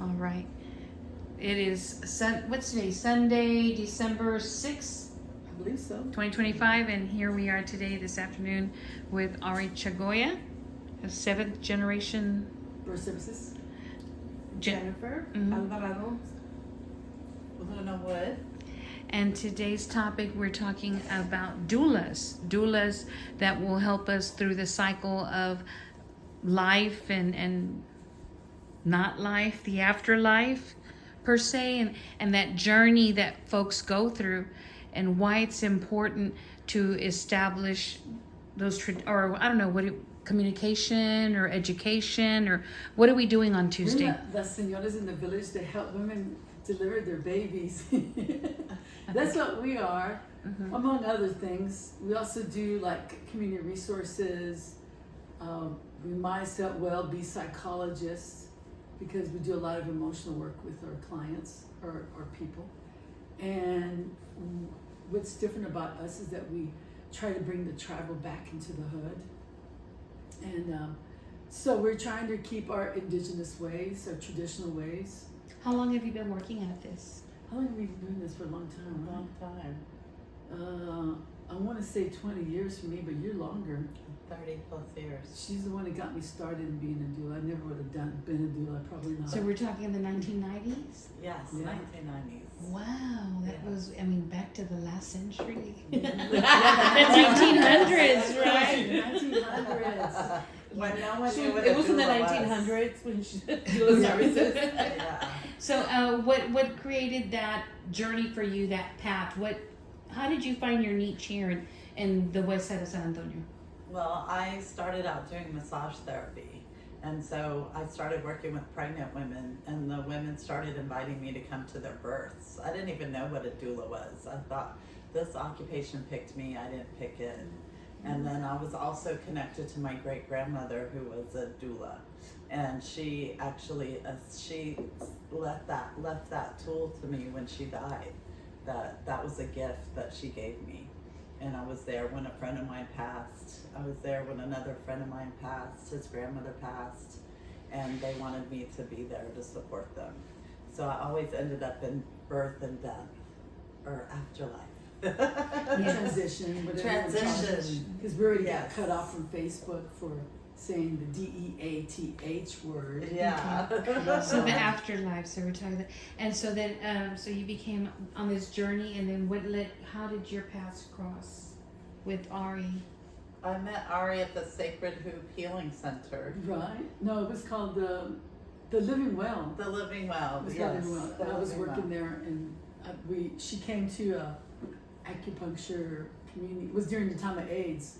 All right. It is, what's today? Sunday, December 6th, I believe so. 2025. And here we are today, this afternoon, with Ari Chagoya, a 7th generation Birth services. Jennifer Alvarado. Luna Wood. And today's topic, we're talking about doulas. Doulas that will help us through the cycle of life and not life, the afterlife per se, and that journey that folks go through, and why it's important to establish those, or I don't know, communication or education, or what are we doing on Tuesday? We're the señoras in the village that help women deliver their babies. That's what we are, among other things. We also do like community resources. We might as well be psychologists because we do a lot of emotional work with our clients or people. And what's different about us is that we try to bring the tribal back into the hood. And so we're trying to keep our indigenous ways, our traditional ways. How long have you been working at this? How long have we been doing this for? A long time, right? Long time. I want to say 20 years for me, but you're longer. 30 plus years. She's the one that got me started in being a doula. I never would have been a doula, probably not. So we're talking in the 1990s? Yes, Yeah. 1990s. Wow, that Yeah. was, I mean, back to the last century. Yeah, The 1900s, right? 1900s. When no one She, knew what it a was in the doula 1900s when she doula services. Yeah. So, what created that journey for you? That path? How did you find your niche here in the west side of San Antonio? Well, I started out doing massage therapy. And so I started working with pregnant women, and the women started inviting me to come to their births. I didn't even know what a doula was. I thought, this occupation picked me, I didn't pick it. And then I was also connected to my great grandmother, who was a doula, and she actually she left that tool to me when she died. That was a gift that she gave me, and I was there when a friend of mine passed. I was there when another friend of mine passed. His grandmother passed, and they wanted me to be there to support them. So I always ended up in birth and death, or afterlife. Transition, whatever. Transition. Because we already Yes. got cut off from Facebook for saying the DEATH word. Yeah. So the afterlife. So we're talking, and so then, so you became on this journey, and then how did your paths cross with Ari? I met Ari at the Sacred Hoop Healing Center. Right? No, it was called the Living Well. The Living Well, It was yes. Living Well. the And I was Living working Well. there, and she came to a acupuncture community. It was during the time of AIDS.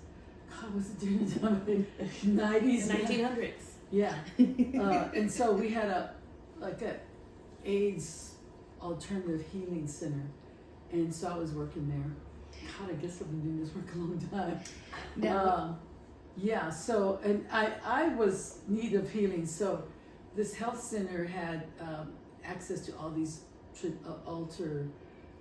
God, was it during the time of AIDS? 90s? 1900s. Yeah. And so we had a AIDS alternative healing center, and so I was working there. God, I guess I've been doing this work a long time. Now, Yeah. So, and I was need of healing. So, this health center had access to all these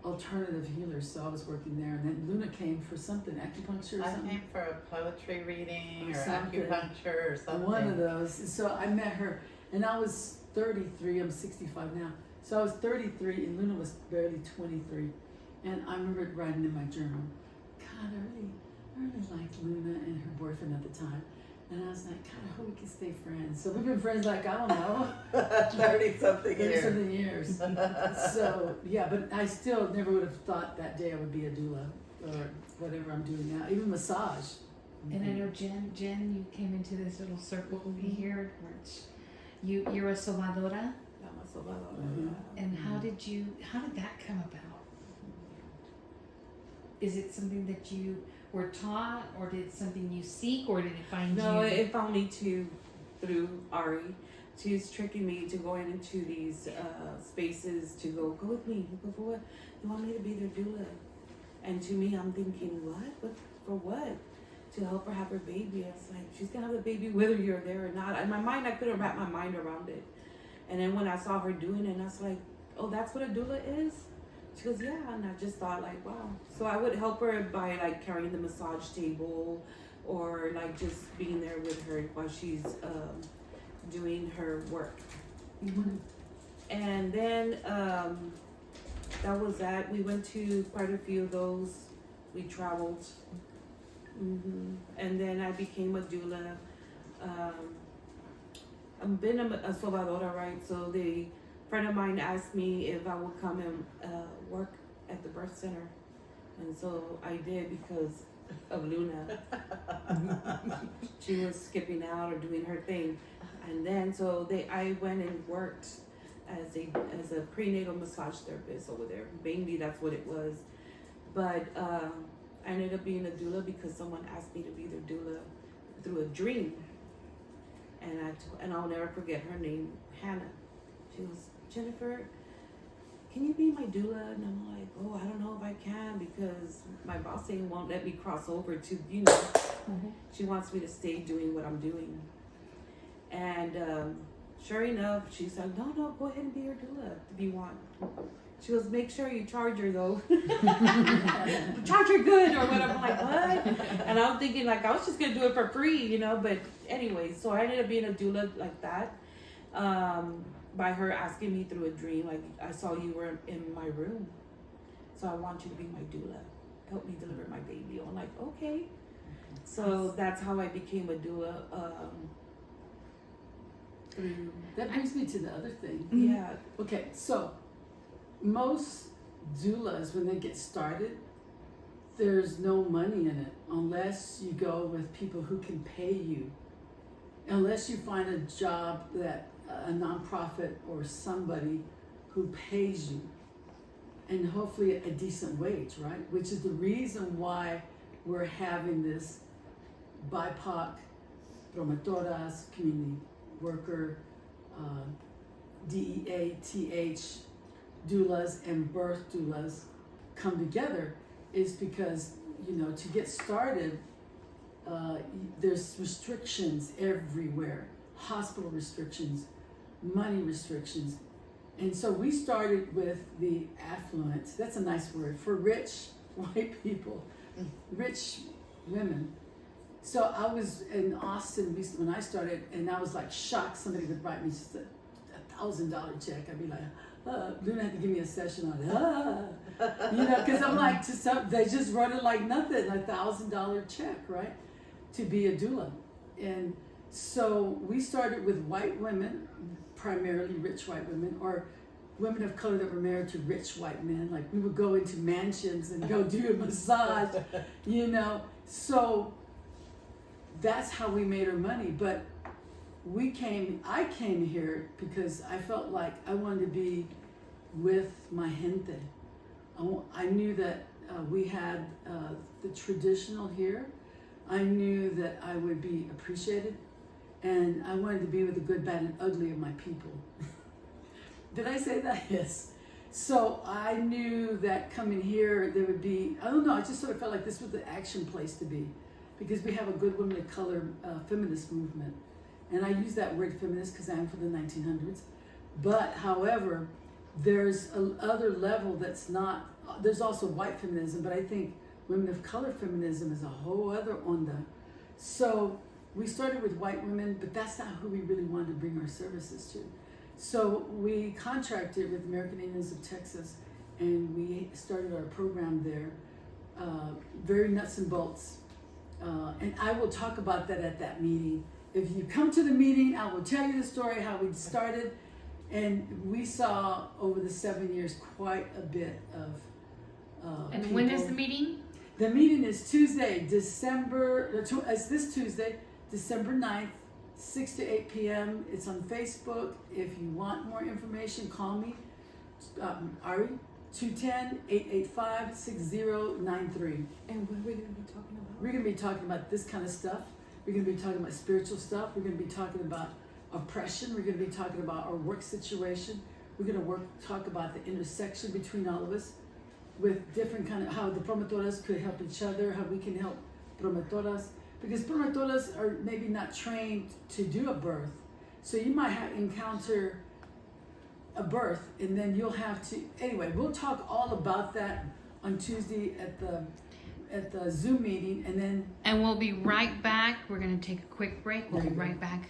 alternative healers. So I was working there, and then Luna came for something, acupuncture or I something. came for a poetry reading Or or something. acupuncture or something. One of those. So I met her, and I was 33. I'm 65 now. So I was 33, and Luna was barely 23. And I remember writing in my journal, God, I really liked Luna and her boyfriend at the time. And I was like, God, I hope we can stay friends. So we've been friends like, I don't know, 30-something 30 years. something years. So, yeah, but I still never would have thought that day I would be a doula or whatever I'm doing now, even massage. and I know Jen, you came into this little circle here, which you're a sobadora, and how did that come about? Is it something that you were taught, or did it something you seek, or did it find No, you? it found me through Ari. She's tricking me to going into these spaces to go with me. Go for what? You want me to be their doula? And to me, I'm thinking, what? For what? To help her have her baby. I was like, she's gonna have the baby whether you're there or not. In my mind, I couldn't wrap my mind around it. And then when I saw her doing it, I was like, oh, that's what a doula is? She goes, yeah, and I just thought like, wow. So I would help her by like carrying the massage table, or like just being there with her while she's doing her work. Mm-hmm. And then that was that. We went to quite a few of those. We traveled. And then I became a doula. I've been a sobadora, right? So the friend of mine asked me if I would come and work at the birth center. And so I did because of Luna. She was skipping out or doing her thing. And then I went and worked as a prenatal massage therapist over there. Mainly that's what it was. But I ended up being a doula because someone asked me to be their doula through a dream. And I'll never forget her name, Hannah. She was, Jennifer, can you be my doula? And I'm like, oh, I don't know if I can because my boss won't let me cross over to, she wants me to stay doing what I'm doing. And sure enough, she said, no, go ahead and be your doula if you want. She goes, make sure you charge her though. Charge her good or whatever. I'm like, what? And I'm thinking like I was just gonna do it for free, but anyway, so I ended up being a doula like that. By her asking me through a dream, like, I saw you were in my room, so I want you to be my doula. Help me deliver my baby. I'm like, okay. So that's how I became a doula. That brings me to the other thing. Yeah. Okay, so most doulas, when they get started, there's no money in it unless you go with people who can pay you. Unless you find a job that a nonprofit or somebody who pays you, and hopefully a decent wage, right? Which is the reason why we're having this BIPOC, promotoras, community worker, DEA, TH, doulas, and birth doulas come together is because, to get started, there's restrictions everywhere, hospital restrictions, money restrictions. And so we started with the affluent, that's a nice word, for rich white people, rich women. So I was in Austin when I started, and I was like shocked somebody would write me just a $1,000 check. I'd be like, Luna had to give me a session on it, because I'm like, they just run it like nothing, a $1,000 check, right, to be a doula. And so we started with white women, primarily rich white women, or women of color that were married to rich white men. Like we would go into mansions and go do a massage, So that's how we made our money. But I came here because I felt like I wanted to be with my gente. I knew that we had the traditional here. I knew that I would be appreciated, and I wanted to be with the good, bad, and ugly of my people. Did I say that? Yes. So I knew that coming here, there would be, I don't know, I just sort of felt like this was the action place to be, because we have a good women of color feminist movement. And I use that word feminist because I'm from the 1900s. But however, there's another level that's not, there's also white feminism, but I think women of color feminism is a whole other onda. So we started with white women, but that's not who we really wanted to bring our services to. So we contracted with American Indians of Texas, and we started our program there, very nuts and bolts. And I will talk about that at that meeting. If you come to the meeting, I will tell you the story, how we started. And we saw over the 7 years quite a bit of And people. when is the meeting? The meeting is Tuesday, it's this Tuesday, December 9th, 6 to 8 p.m. It's on Facebook. If you want more information, call me, Ari, 210-885-6093. And what are we going to be talking about? We're going to be talking about this kind of stuff. We're going to be talking about spiritual stuff. We're going to be talking about oppression. We're going to be talking about our work situation. We're going to talk about the intersection between all of us with different kind of, how the promotoras could help each other, how we can help promotoras. Because promotoras are maybe not trained to do a birth. So you might encounter a birth, and then you'll have to, anyway, we'll talk all about that on Tuesday at the Zoom meeting, and then... And we'll be right back. We're going to take a quick break. We'll be right back.